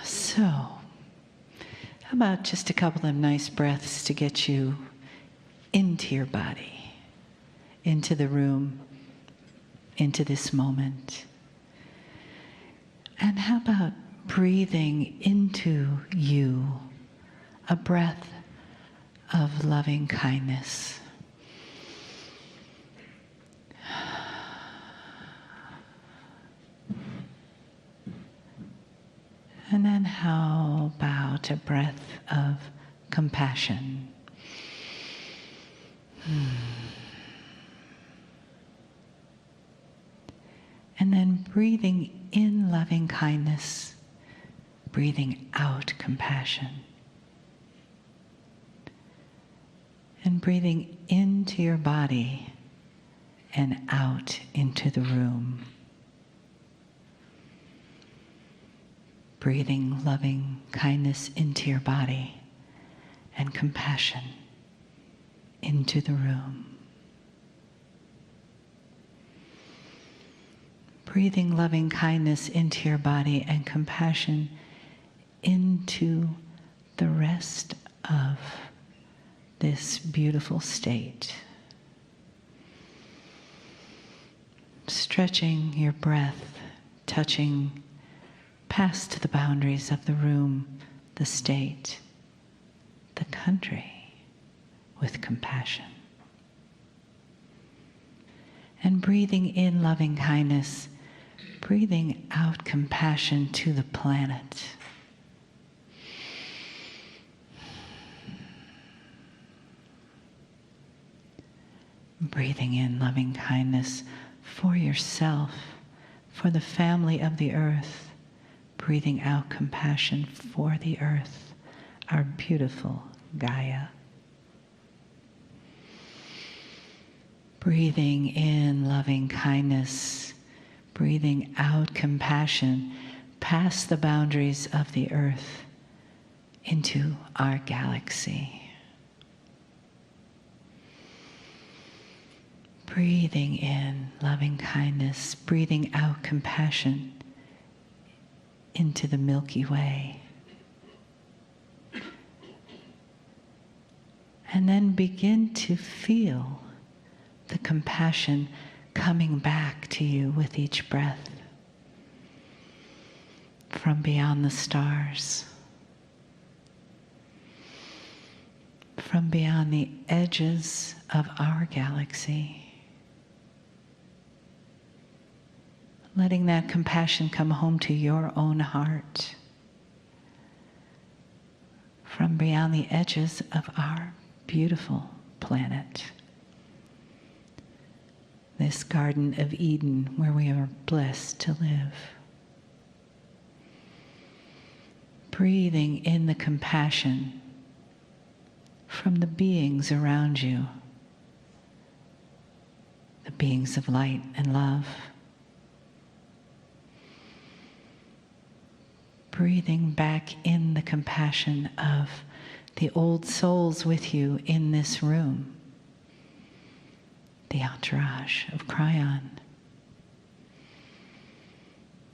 So, how about just a couple of nice breaths to get you into your body, into the room, into this moment. And how about breathing into you a breath of loving kindness. And then how about a breath of compassion? And then breathing in loving kindness, breathing out compassion. And breathing into your body and out into the room. Breathing loving kindness into your body and compassion into the room. Breathing loving kindness into your body and compassion into the rest of this beautiful state. Stretching your breath, touching past the boundaries of the room, the state, the country, with compassion. And breathing in loving kindness, breathing out compassion to the planet. Breathing in loving kindness for yourself, for the family of the earth. Breathing out compassion for the earth, our beautiful Gaia. Breathing in loving kindness, breathing out compassion past the boundaries of the earth into our galaxy. Breathing in loving kindness, breathing out compassion into the Milky Way. And then begin to feel the compassion coming back to you with each breath from beyond the stars, from beyond the edges of our galaxy. Letting that compassion come home to your own heart from beyond the edges of our beautiful planet. This Garden of Eden where we are blessed to live. Breathing in the compassion from the beings around you, the beings of light and love. Breathing back in the compassion of the old souls with you in this room, the entourage of Kryon.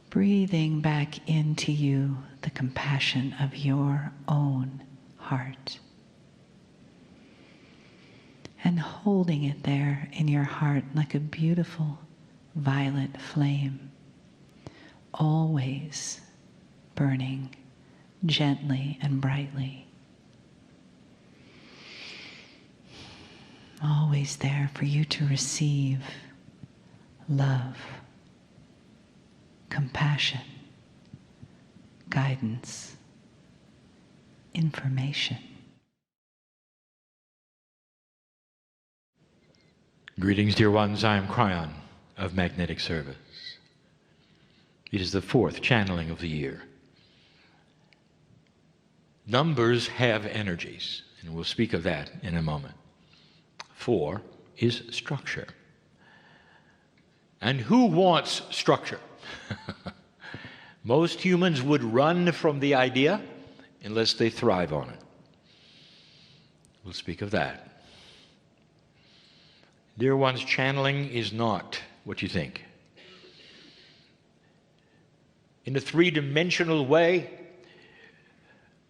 Breathing back into you the compassion of your own heart. And holding it there in your heart like a beautiful violet flame, always burning gently and brightly. Always there for you to receive love, compassion, guidance, information. Greetings, dear ones. I am Kryon of Magnetic Service. It is the 4th channeling of the year. Numbers have energies, and we'll speak of that in a moment. 4 is structure. And who wants structure? Most humans would run from the idea unless they thrive on it. We'll speak of that. Dear ones, channeling is not what you think. in a three-dimensional way.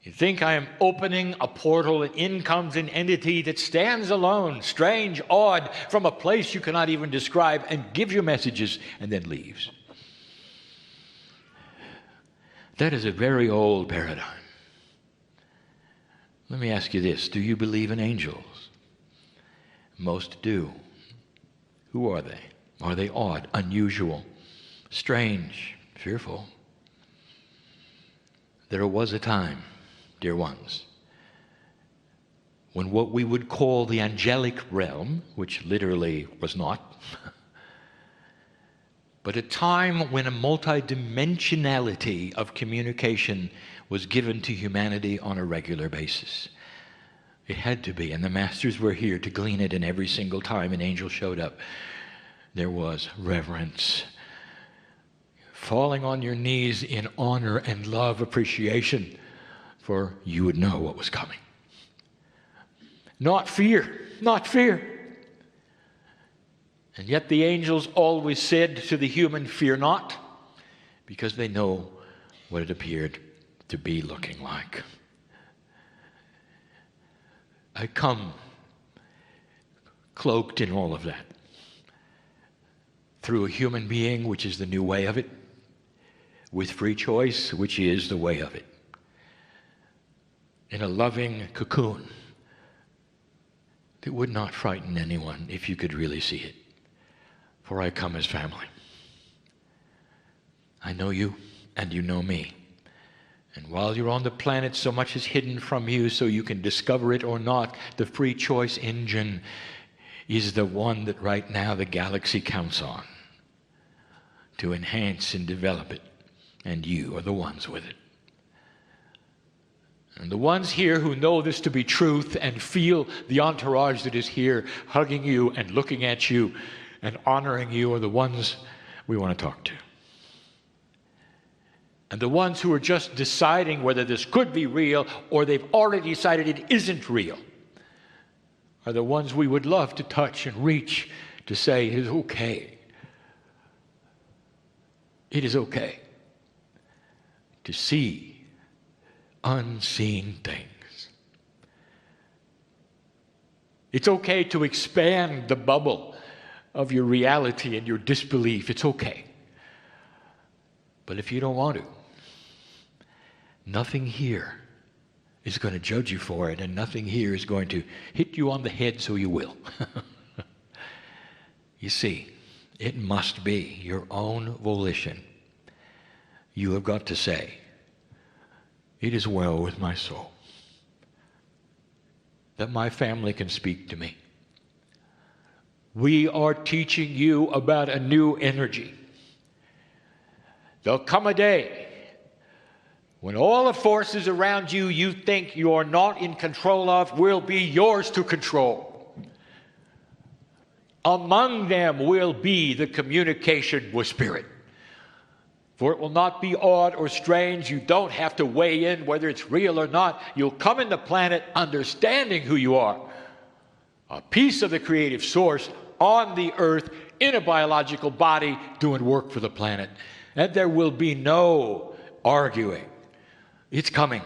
You think I am opening a portal, and in comes an entity that stands alone, strange, odd, from a place you cannot even describe, and gives you messages and then leaves. That is a very old paradigm. Let me ask you this. Do you believe in angels? Most do. Who are they? Are they odd, unusual, strange, fearful? There was a time, dear ones, when what we would call the angelic realm, which literally was not, but a time when a multidimensionality of communication was given to humanity on a regular basis. It had to be, and the masters were here to glean it, and every single time an angel showed up, there was reverence, falling on your knees in honor and love, appreciation, for you would know what was coming. Not fear, not fear. And yet the angels always said to the human, fear not, because they know what it appeared to be looking like. I come cloaked in all of that through a human being, which is the new way of it, with free choice, which is the way of it, in a loving cocoon that would not frighten anyone if you could really see it. For I come as family. I know you, and you know me. And while you're on the planet, so much is hidden from you, so you can discover it or not. The free choice engine is the one that right now the galaxy counts on to enhance and develop it. And you are the ones with it. And the ones here who know this to be truth and feel the entourage that is here hugging you and looking at you and honoring you are the ones we want to talk to. And the ones who are just deciding whether this could be real or they've already decided it isn't real are the ones we would love to touch and reach to say it is okay. It is okay to see unseen things. It's okay to expand the bubble of your reality and your disbelief. It's okay. But if you don't want to, nothing here is going to judge you for it, and nothing here is going to hit you on the head so you will. You see, it must be your own volition. You have got to say, it is well with my soul, that my family can speak to me. We are teaching you about a new energy. There'll come a day when all the forces around you you think you are not in control of will be yours to control. Among them will be the communication with spirit. For it will not be odd or strange. You don't have to weigh in whether it's real or not. You'll come in the planet understanding who you are. A piece of the creative source on the earth in a biological body doing work for the planet. And there will be no arguing. It's coming.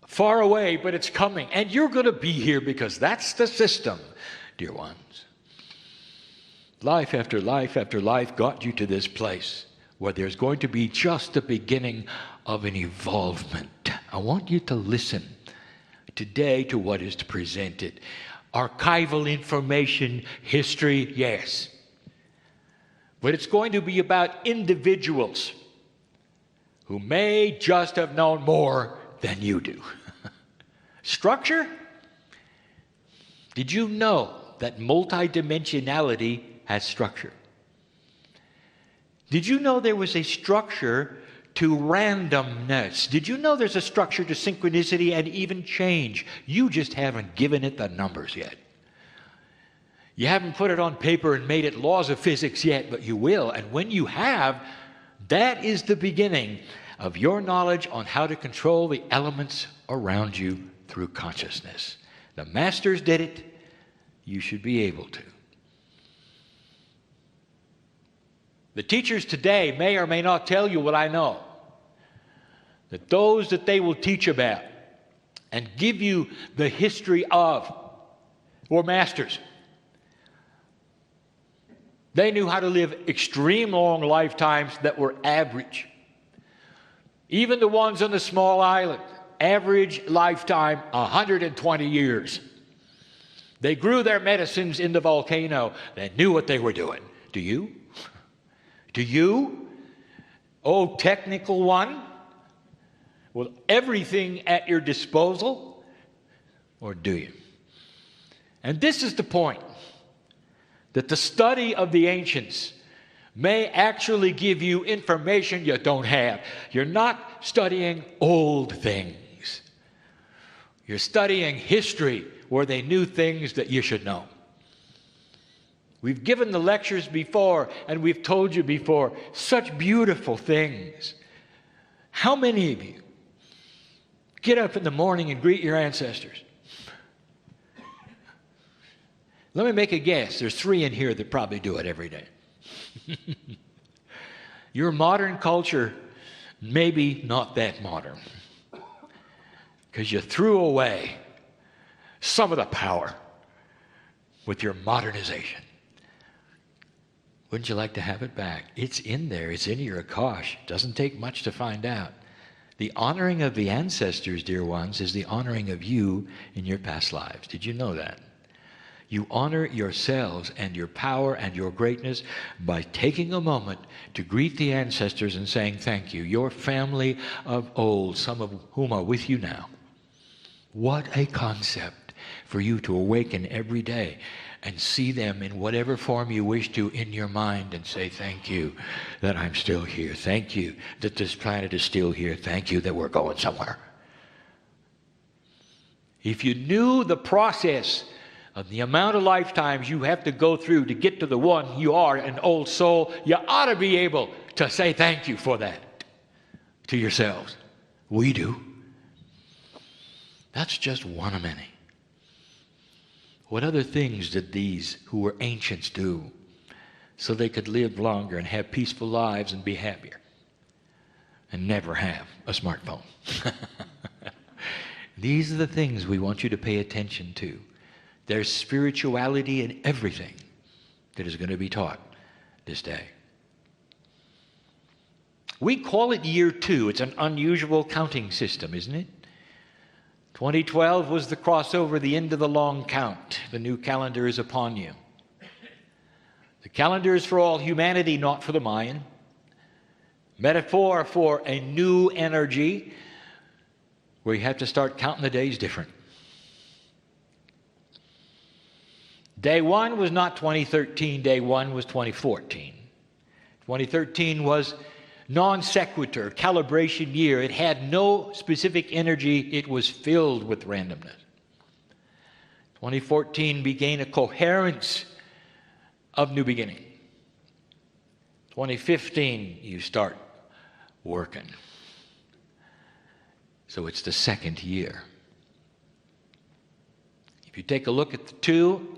Far away, but it's coming. And you're going to be here because that's the system, dear ones. Life after life after life got you to this place where there's going to be just the beginning of an evolvement. I want you to listen today to what is presented. Archival information, history, yes. But it's going to be about individuals who may just have known more than you do. Structure? Did you know that multidimensionality has structure? Did you know there was a structure to randomness? Did you know there's a structure to synchronicity and even change? You just haven't given it the numbers yet. You haven't put it on paper and made it laws of physics yet, but you will. And when you have, that is the beginning of your knowledge on how to control the elements around you through consciousness. The masters did it. You should be able to. The teachers today may or may not tell you what I know. That those that they will teach about and give you the history of were masters. They knew how to live extreme long lifetimes that were average. Even the ones on the small island, average lifetime 120 years. They grew their medicines in the volcano. They knew what they were doing. Do you? Do you? Oh, technical one? With everything at your disposal? Or do you? And this is the point. That the study of the ancients may actually give you information you don't have. You're not studying old things. You're studying history where they knew things that you should know. We've given the lectures before, and we've told you before, such beautiful things. How many of you get up in the morning and greet your ancestors? Let me make a guess. There's 3 in here that probably do it every day. Your modern culture, maybe not that modern, because you threw away some of the power with your modernization. Wouldn't you like to have it back? It's in there. It's in your akash. It doesn't take much to find out. The honoring of the ancestors, dear ones, is the honoring of you in your past lives. Did you know that? You honor yourselves and your power and your greatness by taking a moment to greet the ancestors and saying thank you. Your family of old, some of whom are with you now. What a concept for you to awaken every day and see them in whatever form you wish to in your mind and say thank you that I'm still here. Thank you that this planet is still here. Thank you that we're going somewhere. If you knew the process of the amount of lifetimes you have to go through to get to the one you are, an old soul, you ought to be able to say thank you for that to yourselves. We do. That's just one of many. What other things did these who were ancients do so they could live longer and have peaceful lives and be happier and never have a smartphone? These are the things we want you to pay attention to. There's spirituality in everything that is going to be taught this day. We call it year 2. It's an unusual counting system, isn't it? 2012 was the crossover, the end of the long count. The new calendar is upon you. The calendar is for all humanity, not for the Mayan. Metaphor for a new energy where you have to start counting the days different. Day 1 was not 2013, day 1 was 2014. 2013 was non sequitur, calibration year. It had no specific energy, it was filled with randomness. 2014 began a coherence of new beginning. 2015, you start working. So it's the second year. If you take a look at the 2,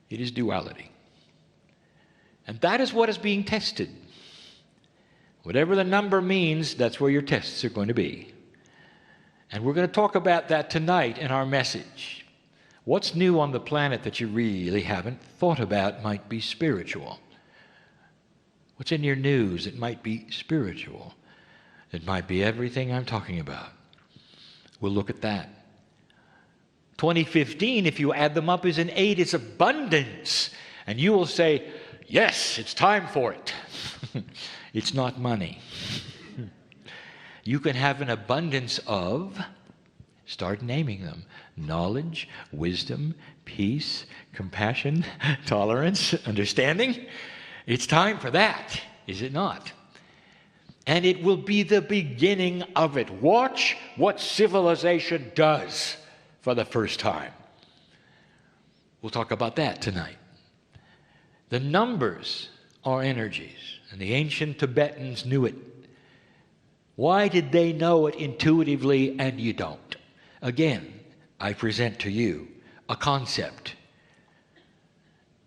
it is duality. And that is what is being tested. Whatever the number means, that's where your tests are going to be. And we're going to talk about that tonight in our message. What's new on the planet that you really haven't thought about might be spiritual. What's in your news? It might be spiritual. It might be everything I'm talking about. We'll look at that. 2015, if you add them up, is an 8. It's abundance. And you will say, yes, it's time for it. It's not money. You can have an abundance of, start naming them, knowledge, wisdom, peace, compassion, tolerance, understanding. It's time for that, is it not? And it will be the beginning of it. Watch what civilization does for the first time. We'll talk about that tonight. The numbers are energies, and the ancient Tibetans knew it. Why did they know it intuitively and you don't? Again, I present to you a concept.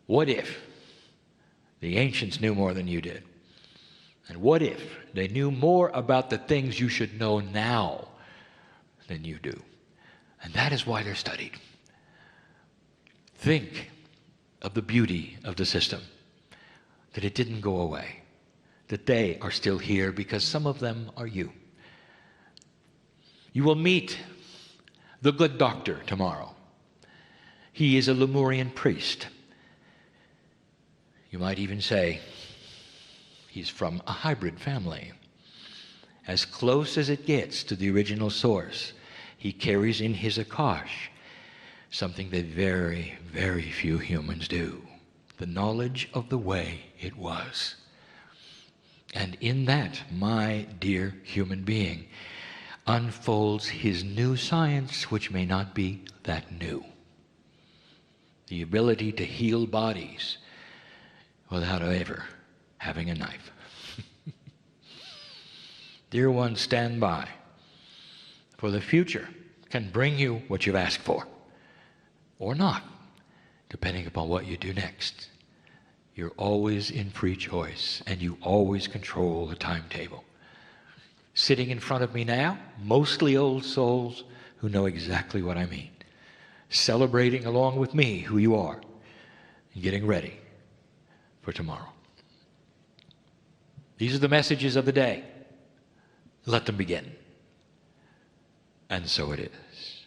What if the ancients knew more than you did? And what if they knew more about the things you should know now than you do? And that is why they're studied. Think of the beauty of the system, that it didn't go away, that they are still here because some of them are you. You will meet the good doctor tomorrow. He is a Lemurian priest. You might even say he's from a hybrid family. As close as it gets to the original source, he carries in his Akash something that very, very few humans do. The knowledge of the way it was. And in that, my dear human being unfolds his new science, which may not be that new. The ability to heal bodies without ever having a knife. Dear ones, stand by, for the future can bring you what you've asked for, or not, depending upon what you do next. You're always in free choice, and you always control the timetable. Sitting in front of me now, mostly old souls who know exactly what I mean, celebrating along with me who you are, and getting ready for tomorrow. These are the messages of the day. Let them begin. And so it is.